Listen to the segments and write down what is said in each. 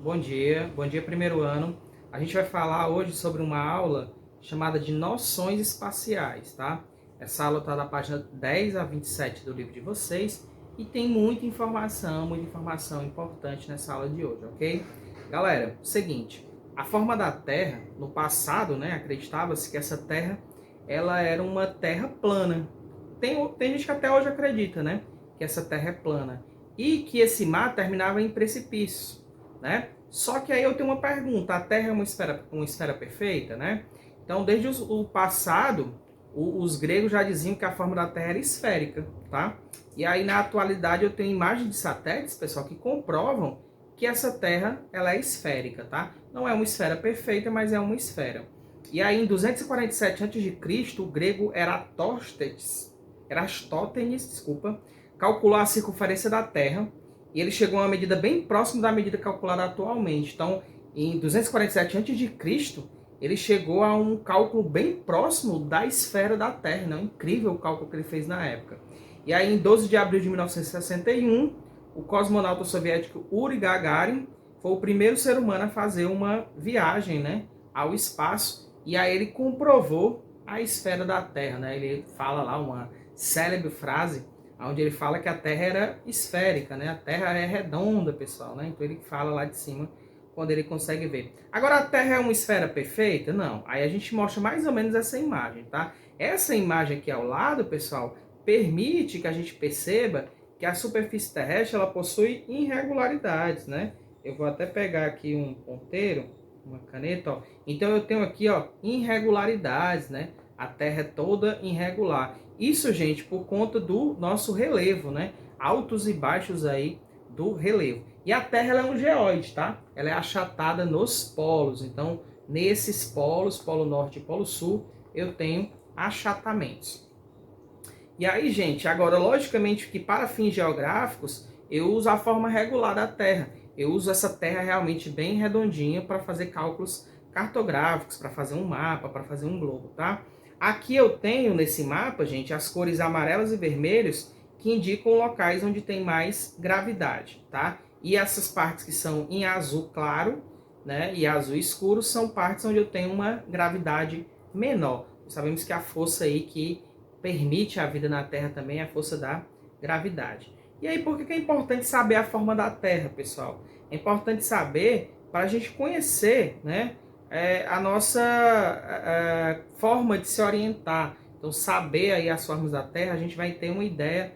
Bom dia primeiro ano. A gente vai falar hoje sobre uma aula chamada de noções espaciais, tá? Essa aula está da página 10 a 27 do livro de vocês e tem muita informação importante nessa aula de hoje, ok? Galera, seguinte, a forma da Terra, no passado, né, acreditava-se que essa Terra, ela era uma Terra plana. Tem gente que até hoje acredita, né, que essa Terra é plana e que esse mar terminava em precipícios, né? Só que aí eu tenho uma pergunta: a Terra é uma esfera perfeita, né? Então, desde o passado, os gregos já diziam que a forma da Terra era esférica, tá? E aí, na atualidade, eu tenho imagens de satélites, pessoal, que comprovam que essa Terra ela é esférica, tá? Não é uma esfera perfeita, mas é uma esfera. E aí, em 247 a.C., o grego Erastótenes, calculou a circunferência da Terra e ele chegou a uma medida bem próxima da medida calculada atualmente. Então, em 247 a.C., ele chegou a um cálculo bem próximo da esfera da Terra, né? Incrível o cálculo que ele fez na época. E aí, em 12 de abril de 1961, o cosmonauta soviético Yuri Gagarin foi o primeiro ser humano a fazer uma viagem, né, ao espaço, e aí ele comprovou a esfera da Terra, né? Ele fala lá uma célebre frase onde ele fala que a Terra era esférica, né? A Terra é redonda, pessoal, né? Então ele fala lá de cima quando ele consegue ver. Agora, a Terra é uma esfera perfeita? Não. Aí a gente mostra mais ou menos essa imagem, tá? Essa imagem aqui ao lado, pessoal, permite que a gente perceba que a superfície terrestre ela possui irregularidades, né? Eu vou até pegar aqui um ponteiro, uma caneta, ó. Então eu tenho aqui, ó, irregularidades, né? A Terra é toda irregular. Isso, gente, por conta do nosso relevo, né? Altos e baixos aí do relevo. E a Terra ela é um geóide, tá? Ela é achatada nos polos. Então, nesses polos, Polo Norte e Polo Sul, eu tenho achatamentos. E aí, gente, agora, logicamente que para fins geográficos, eu uso a forma regular da Terra. Eu uso essa Terra realmente bem redondinha para fazer cálculos cartográficos, para fazer um mapa, para fazer um globo, tá? Aqui eu tenho nesse mapa, gente, as cores amarelas e vermelhos que indicam locais onde tem mais gravidade, tá? E essas partes que são em azul claro, né, e azul escuro são partes onde eu tenho uma gravidade menor. Sabemos que a força aí que permite a vida na Terra também é a força da gravidade. E aí, por que é importante saber a forma da Terra, pessoal? É importante saber para a gente conhecer, né, a nossa forma de se orientar. Então, saber aí as formas da Terra, a gente vai ter uma ideia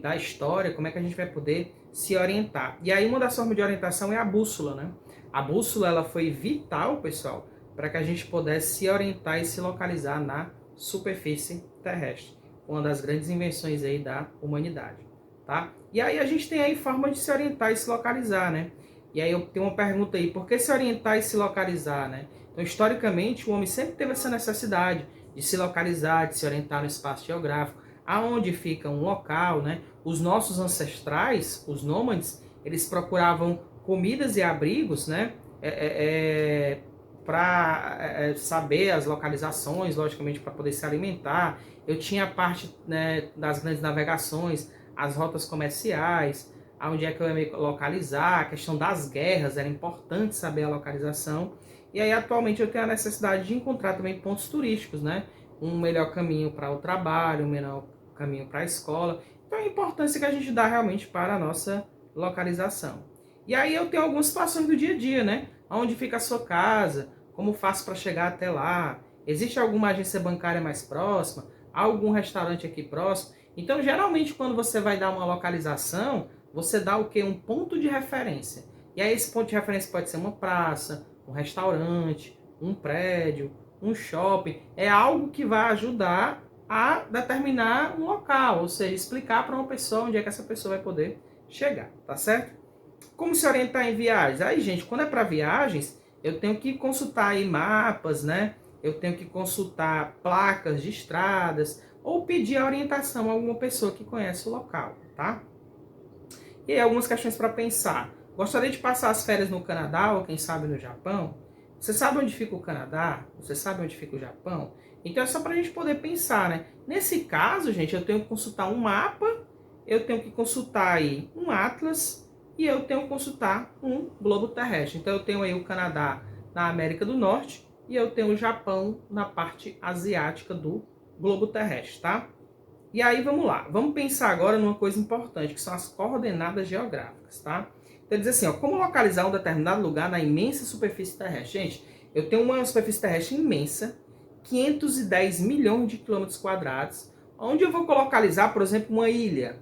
da história, como é que a gente vai poder se orientar. E aí, uma das formas de orientação é a bússola, né? A bússola ela foi vital, pessoal, para que a gente pudesse se orientar e se localizar na superfície terrestre. Uma das grandes invenções aí da humanidade, tá? E aí a gente tem aí forma de se orientar e se localizar, né? E aí eu tenho uma pergunta aí: por que se orientar e se localizar, né? Então, historicamente, o homem sempre teve essa necessidade de se localizar, de se orientar no espaço geográfico, aonde fica um local, né? Os nossos ancestrais, os nômades, eles procuravam comidas e abrigos, né? Para saber as localizações, logicamente, para poder se alimentar. Eu tinha a parte, né, das grandes navegações, as rotas comerciais, onde é que eu ia me localizar, a questão das guerras, era importante saber a localização. E aí, atualmente, eu tenho a necessidade de encontrar também pontos turísticos, né? Um melhor caminho para o trabalho, um melhor caminho para a escola. Então, a importância que a gente dá realmente para a nossa localização. E aí eu tenho algumas situações do dia a dia, né? Onde fica a sua casa, como faço para chegar até lá, existe alguma agência bancária mais próxima, algum restaurante aqui próximo. Então, geralmente, quando você vai dar uma localização, você dá o quê? Um ponto de referência. E aí esse ponto de referência pode ser uma praça, um restaurante, um prédio, um shopping. É algo que vai ajudar a determinar um local, ou seja, explicar para uma pessoa onde é que essa pessoa vai poder chegar, tá certo? Como se orientar em viagens? Aí, gente, quando é para viagens, eu tenho que consultar aí mapas, né? Eu tenho que consultar placas de estradas ou pedir a orientação a alguma pessoa que conhece o local, tá? E aí, algumas questões para pensar. Gostaria de passar as férias no Canadá ou quem sabe no Japão? Você sabe onde fica o Canadá? Você sabe onde fica o Japão? Então é só para a gente poder pensar, né? Nesse caso, gente, eu tenho que consultar um mapa, eu tenho que consultar aí um atlas, e eu tenho que consultar um globo terrestre. Então eu tenho aí o Canadá na América do Norte e eu tenho o Japão na parte asiática do globo terrestre, tá? E aí vamos lá, vamos pensar agora numa coisa importante, que são as coordenadas geográficas, tá? Então ele diz assim, ó, como localizar um determinado lugar na imensa superfície terrestre? Gente, eu tenho uma superfície terrestre imensa, 510 milhões de quilômetros quadrados, onde eu vou localizar, por exemplo, uma ilha,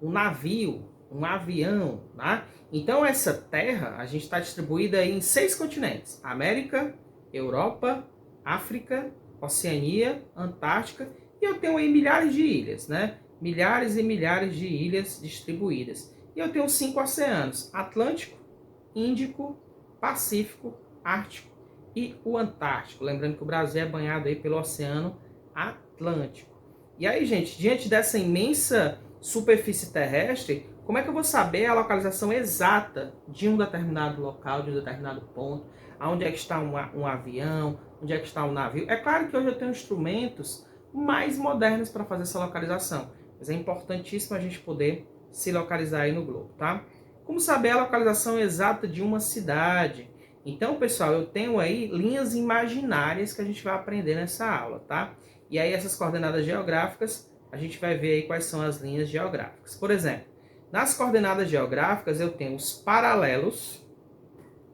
um navio, um avião, tá? Então essa terra, a gente está distribuída em 6 continentes: América, Europa, África, Oceania, Antártica, e eu tenho aí milhares de ilhas, né? Milhares e milhares de ilhas distribuídas. E eu tenho 5 oceanos: Atlântico, Índico, Pacífico, Ártico e o Antártico. Lembrando que o Brasil é banhado aí pelo Oceano Atlântico. E aí, gente, diante dessa imensa superfície terrestre, como é que eu vou saber a localização exata de um determinado local, de um determinado ponto, aonde é que está um avião, onde é que está um navio? É claro que hoje eu tenho instrumentos mais modernos para fazer essa localização, mas é importantíssimo a gente poder se localizar aí no globo, tá? Como saber a localização exata de uma cidade? Então, pessoal, eu tenho aí linhas imaginárias que a gente vai aprender nessa aula, tá? E aí essas coordenadas geográficas, a gente vai ver aí quais são as linhas geográficas. Por exemplo, nas coordenadas geográficas eu tenho os paralelos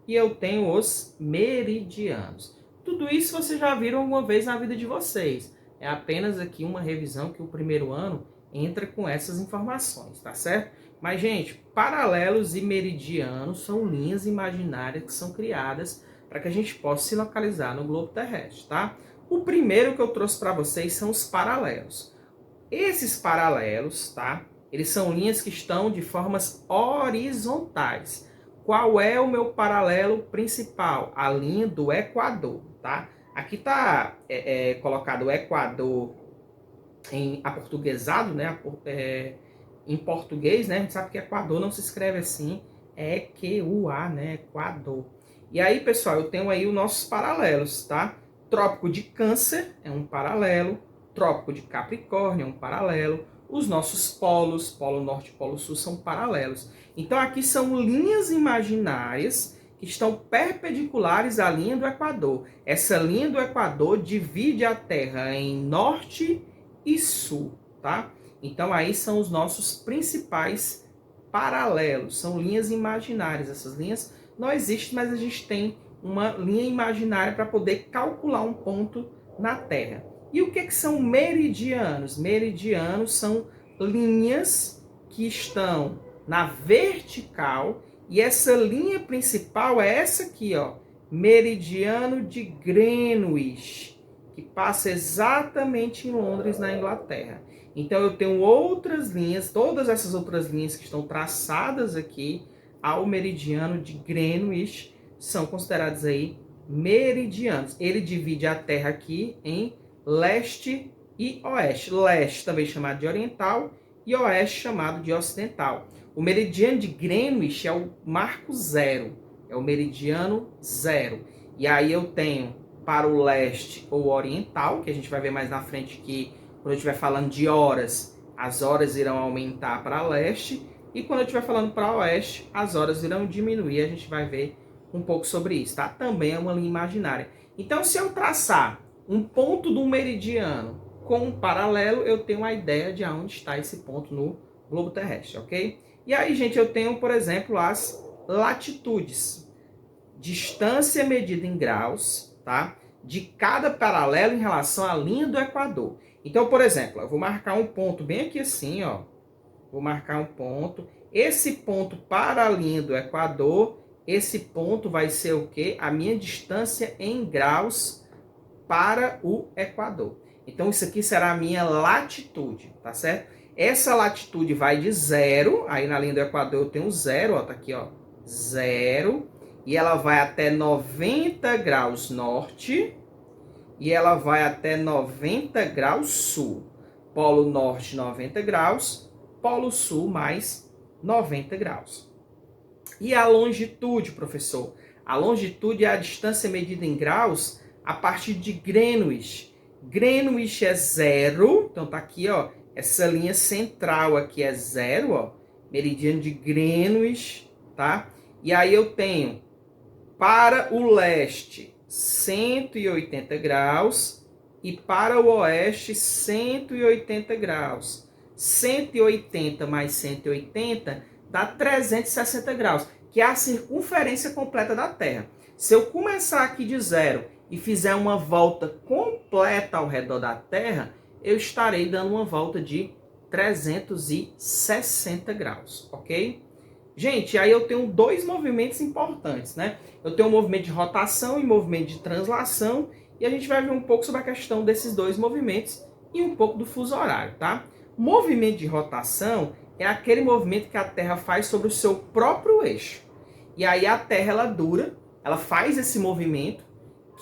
e eu tenho os meridianos. Tudo isso vocês já viram alguma vez na vida de vocês. É apenas aqui uma revisão que o primeiro ano entra com essas informações, tá certo? Mas, gente, paralelos e meridianos são linhas imaginárias que são criadas para que a gente possa se localizar no globo terrestre, tá? O primeiro que eu trouxe para vocês são os paralelos. Esses paralelos, tá? Eles são linhas que estão de formas horizontais. Qual é o meu paralelo principal? A linha do Equador, tá? Aqui está colocado o Equador em aportuguesado, né? Em português, né? A gente sabe que Equador não se escreve assim, é Q-U-A, né? Equador. E aí, pessoal, eu tenho aí os nossos paralelos, tá? Trópico de Câncer é um paralelo, Trópico de Capricórnio é um paralelo, os nossos polos, Polo Norte e Polo Sul, são paralelos. Então aqui são linhas imaginárias que estão perpendiculares à linha do Equador. Essa linha do Equador divide a Terra em norte e sul, tá? Então aí são os nossos principais paralelos, são linhas imaginárias. Essas linhas não existem, mas a gente tem uma linha imaginária para poder calcular um ponto na Terra. E o que são meridianos? Meridianos são linhas que estão na vertical, e essa linha principal é essa aqui, ó, meridiano de Greenwich, que passa exatamente em Londres, na Inglaterra. Então eu tenho outras linhas, todas essas outras linhas que estão traçadas aqui ao meridiano de Greenwich são considerados aí meridianos. Ele divide a Terra aqui em leste e oeste. Leste também chamado de oriental e oeste chamado de ocidental. O meridiano de Greenwich é o marco zero, é o meridiano zero. E aí eu tenho para o leste ou oriental, que a gente vai ver mais na frente que quando eu estiver falando de horas, as horas irão aumentar para leste, e quando eu estiver falando para oeste, as horas irão diminuir. A gente vai ver um pouco sobre isso, tá? Também é uma linha imaginária. Então, se eu traçar um ponto do meridiano com um paralelo, eu tenho uma ideia de onde está esse ponto no globo terrestre, ok? E aí, gente, eu tenho, por exemplo, as latitudes. Distância medida em graus, tá? De cada paralelo em relação à linha do Equador. Então, por exemplo, eu vou marcar um ponto bem aqui assim, ó. Vou marcar um ponto. Esse ponto para a linha do Equador, esse ponto vai ser o quê? A minha distância em graus para o Equador. Então, isso aqui será a minha latitude, tá certo? Essa latitude vai de zero, aí na linha do Equador eu tenho zero, ó, tá aqui, ó, zero, e ela vai até 90 graus norte, e ela vai até 90 graus sul. Polo norte, 90 graus, polo sul, mais 90 graus. E a longitude, professor? A longitude é a distância medida em graus a partir de Greenwich. Greenwich é zero, então tá aqui, ó, essa linha central aqui é zero, ó, meridiano de Greenwich, tá? E aí eu tenho para o leste 180 graus e para o oeste 180 graus. 180 mais 180 dá 360 graus, que é a circunferência completa da Terra. Se eu começar aqui de zero e fizer uma volta completa ao redor da Terra, eu estarei dando uma volta de 360 graus, ok? Gente, aí eu tenho dois movimentos importantes, né? Eu tenho um movimento de rotação e movimento de translação, e a gente vai ver um pouco sobre a questão desses dois movimentos e um pouco do fuso horário, tá? Movimento de rotação é aquele movimento que a Terra faz sobre o seu próprio eixo. E aí a Terra, ela faz esse movimento,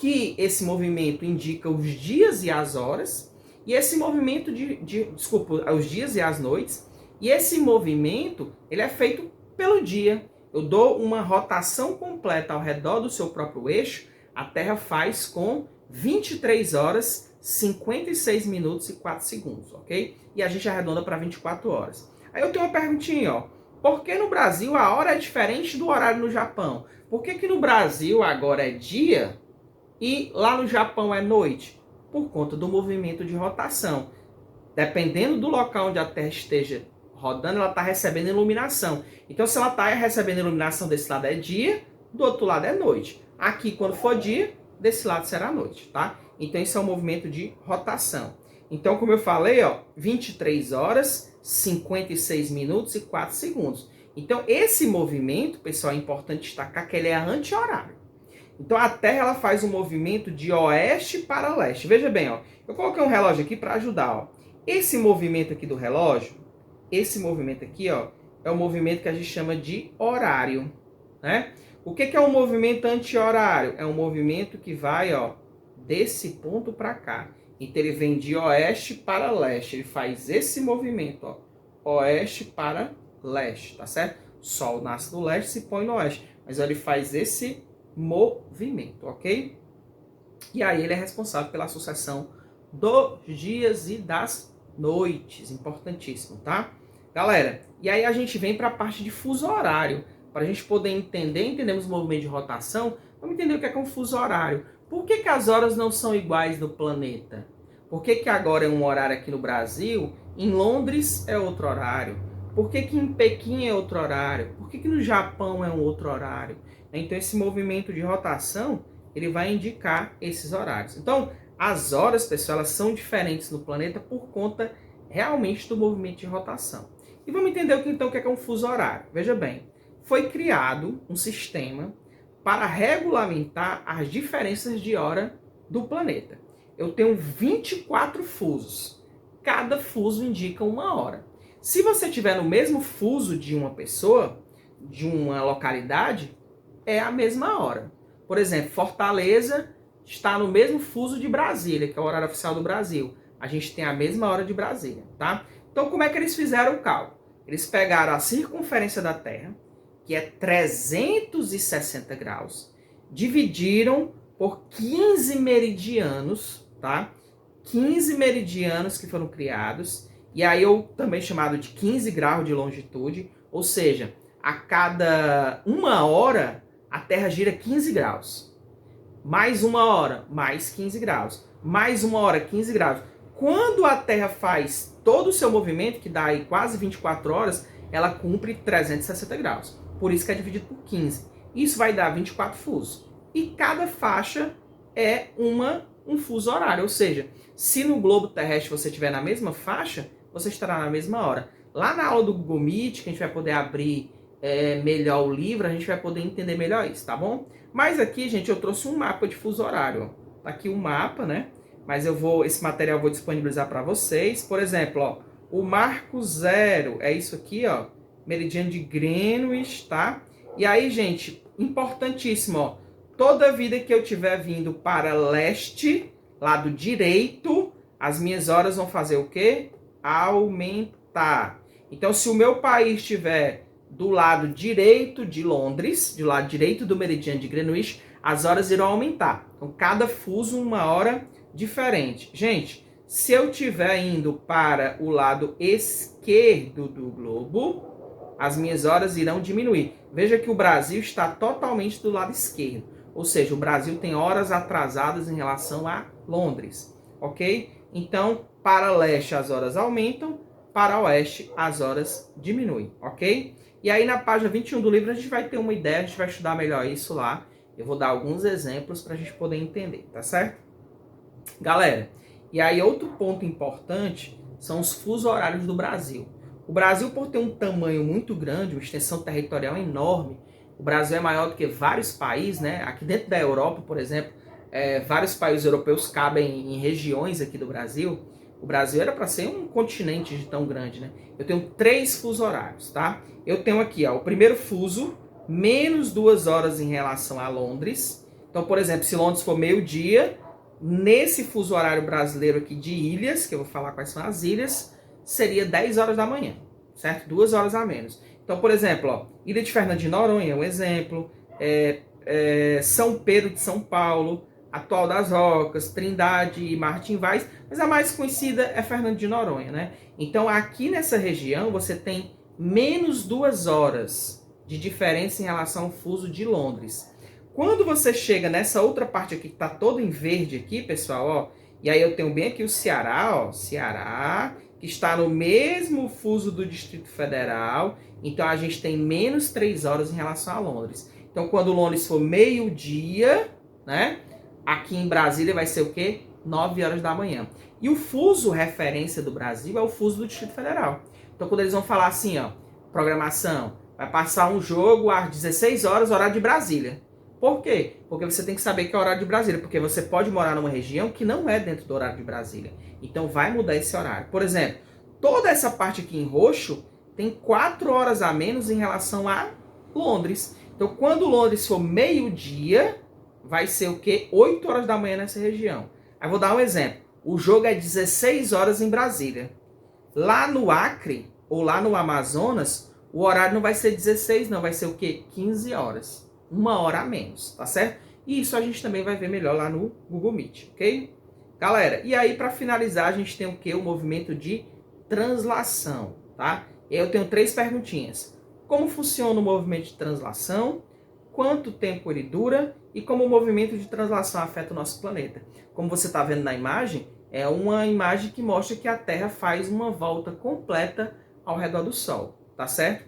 que esse movimento indica os dias e as horas, e esse movimento os dias e as noites, e esse movimento, ele é feito pelo dia. Eu dou uma rotação completa ao redor do seu próprio eixo, a Terra faz com 23 horas, 56 minutos e 4 segundos, ok? E a gente arredonda para 24 horas. Aí eu tenho uma perguntinha, ó. Por que no Brasil a hora é diferente do horário no Japão? Por que no Brasil agora é dia e lá no Japão é noite? Por conta do movimento de rotação. Dependendo do local onde a Terra esteja rodando, ela está recebendo iluminação. Então, se ela está recebendo iluminação desse lado é dia, do outro lado é noite. Aqui, quando for dia, desse lado será noite, tá? Então, isso é um movimento de rotação. Então, como eu falei, ó, 23 horas, 56 minutos e 4 segundos. Então, esse movimento, pessoal, é importante destacar que ele é anti-horário. Então, a Terra ela faz um movimento de oeste para leste. Veja bem, ó, eu coloquei um relógio aqui para ajudar. Ó. Esse movimento aqui do relógio, esse movimento aqui, ó, é o movimento que a gente chama de horário, né? O que é um movimento anti-horário? É um movimento que vai, ó, desse ponto para cá. Então ele vem de oeste para leste. Ele faz esse movimento, ó, oeste para leste, tá certo? O Sol nasce no leste e se põe no oeste. Mas ele faz esse movimento, ok? E aí ele é responsável pela sucessão dos dias e das noites. Importantíssimo, tá? Galera, e aí a gente vem para a parte de fuso horário. Para a gente poder entendemos o movimento de rotação, vamos entender o que é um fuso horário. Por que as horas não são iguais no planeta? Por que agora é um horário aqui no Brasil, em Londres é outro horário? Por que em Pequim é outro horário? Por que no Japão é um outro horário? Então esse movimento de rotação, ele vai indicar esses horários. Então, as horas, pessoal, elas são diferentes no planeta por conta realmente do movimento de rotação. E vamos entender então o que é um fuso horário. Veja bem, foi criado um sistema para regulamentar as diferenças de hora do planeta. Eu tenho 24 fusos. Cada fuso indica uma hora. Se você estiver no mesmo fuso de uma pessoa, de uma localidade, é a mesma hora. Por exemplo, Fortaleza está no mesmo fuso de Brasília, que é o horário oficial do Brasil. A gente tem a mesma hora de Brasília, tá? Então, como é que eles fizeram o cálculo? Eles pegaram a circunferência da Terra, que é 360 graus, dividiram por 15 meridianos, tá? 15 meridianos que foram criados, e aí eu também chamado de 15 graus de longitude, ou seja, a cada uma hora a Terra gira 15 graus. Mais uma hora, mais 15 graus. Mais uma hora, 15 graus. Quando a Terra faz todo o seu movimento, que dá aí quase 24 horas, ela cumpre 360 graus. Por isso que é dividido por 15. Isso vai dar 24 fusos. E cada faixa é um fuso horário. Ou seja, se no globo terrestre você estiver na mesma faixa, você estará na mesma hora. Lá na aula do Google Meet, que a gente vai poder abrir melhor o livro, a gente vai poder entender melhor isso, tá bom? Mas aqui, gente, eu trouxe um mapa de fuso horário. Ó. Tá aqui um mapa, né? Mas esse material eu vou disponibilizar para vocês. Por exemplo, ó, o marco zero é isso aqui, ó, meridiano de Greenwich, tá? E aí, gente, importantíssimo, ó, toda vida que eu tiver vindo para leste, lado direito, as minhas horas vão fazer o quê? Aumentar. Então, se o meu país estiver do lado direito de Londres, do lado direito do meridiano de Greenwich, as horas irão aumentar. Então, cada fuso, uma hora diferente. Gente, se eu estiver indo para o lado esquerdo do globo, as minhas horas irão diminuir. Veja que o Brasil está totalmente do lado esquerdo. Ou seja, o Brasil tem horas atrasadas em relação a Londres. Ok? Então, para leste as horas aumentam, para oeste as horas diminuem. Ok? E aí na página 21 do livro a gente vai ter uma ideia, a gente vai estudar melhor isso lá. Eu vou dar alguns exemplos para a gente poder entender, tá certo? Galera, e aí outro ponto importante são os fusos horários do Brasil. O Brasil, por ter um tamanho muito grande, uma extensão territorial enorme, o Brasil é maior do que vários países, né? Aqui dentro da Europa, por exemplo, vários países europeus cabem em regiões aqui do Brasil. O Brasil era para ser um continente de tão grande, né? Eu tenho 3 fusos horários, tá? Eu tenho aqui, ó, o primeiro fuso, menos 2 horas em relação a Londres. Então, por exemplo, se Londres for meio-dia, nesse fuso horário brasileiro aqui de ilhas, que eu vou falar quais são as ilhas, seria 10 horas da manhã, certo? 2 horas a menos. Então, por exemplo, ó, Ilha de Fernando de Noronha é um exemplo, São Pedro de São Paulo, Atual das Rocas, Trindade e Martim Vaz, mas a mais conhecida é Fernando de Noronha, né? Então, aqui nessa região, você tem menos 2 horas de diferença em relação ao fuso de Londres. Quando você chega nessa outra parte aqui, que está toda em verde aqui, pessoal, ó, e aí eu tenho bem aqui o Ceará, ó, Ceará, que está no mesmo fuso do Distrito Federal, então a gente tem menos 3 horas em relação a Londres. Então, quando Londres for meio-dia, né, aqui em Brasília vai ser o quê? 9 horas da manhã. E o fuso referência do Brasil é o fuso do Distrito Federal. Então, quando eles vão falar assim, ó, programação, vai passar um jogo às 16 horas, horário de Brasília. Por quê? Porque você tem que saber que é o horário de Brasília, porque você pode morar numa região que não é dentro do horário de Brasília. Então vai mudar esse horário. Por exemplo, toda essa parte aqui em roxo tem 4 horas a menos em relação a Londres. Então quando Londres for meio-dia, vai ser o quê? 8 horas da manhã nessa região. Aí vou dar um exemplo. O jogo é 16 horas em Brasília. Lá no Acre, ou lá no Amazonas, o horário não vai ser 16, não. Vai ser o quê? 15 horas. 1 hora a menos, tá certo? E isso a gente também vai ver melhor lá no Google Meet, ok? Galera, e aí para finalizar a gente tem o quê? O movimento de translação, tá? Eu tenho 3 perguntinhas. Como funciona o movimento de translação? Quanto tempo ele dura? E como o movimento de translação afeta o nosso planeta? Como você está vendo na imagem, é uma imagem que mostra que a Terra faz uma volta completa ao redor do Sol, tá certo?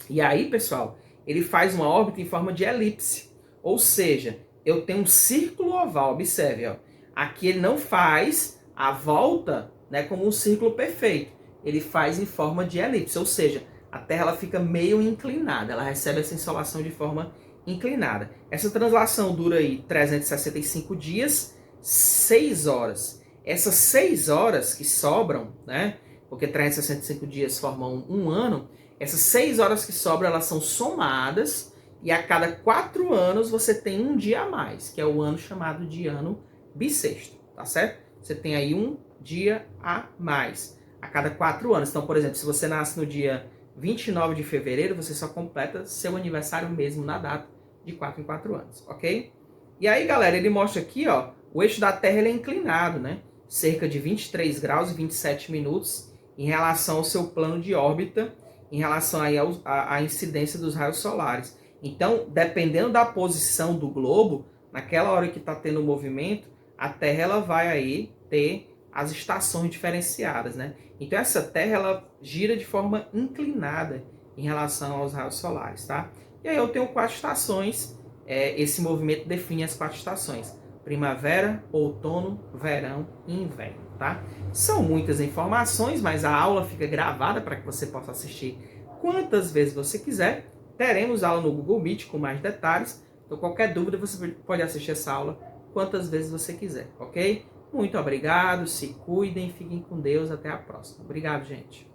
E aí, pessoal, ele faz uma órbita em forma de elipse. Ou seja, eu tenho um círculo oval, observe, ó. Aqui ele não faz a volta, né, como um círculo perfeito. Ele faz em forma de elipse, ou seja, a Terra ela fica meio inclinada, ela recebe essa insolação de forma inclinada. Essa translação dura aí 365 dias, 6 horas. Essas 6 horas que sobram, né, porque 365 dias formam um ano, essas 6 horas que sobram, elas são somadas e a cada 4 anos você tem um dia a mais, que é o ano chamado de ano bissexto, tá certo? Você tem aí um dia a mais a cada 4 anos. Então, por exemplo, se você nasce no dia 29 de fevereiro, você só completa seu aniversário mesmo na data de 4 em 4 anos, ok? E aí, galera, ele mostra aqui, ó, o eixo da Terra ele é inclinado, né? Cerca de 23 graus e 27 minutos em relação ao seu plano de órbita, em relação aí à incidência dos raios solares. Então, dependendo da posição do globo, naquela hora que está tendo o movimento, a Terra ela vai aí ter as estações diferenciadas, né? Então, essa Terra ela gira de forma inclinada em relação aos raios solares, tá? E aí eu tenho 4 estações, esse movimento define as 4 estações. Primavera, outono, verão e inverno, tá? São muitas informações, mas a aula fica gravada para que você possa assistir quantas vezes você quiser. Teremos aula no Google Meet com mais detalhes. Então, qualquer dúvida, você pode assistir essa aula quantas vezes você quiser, ok? Muito obrigado, se cuidem, fiquem com Deus, até a próxima. Obrigado, gente.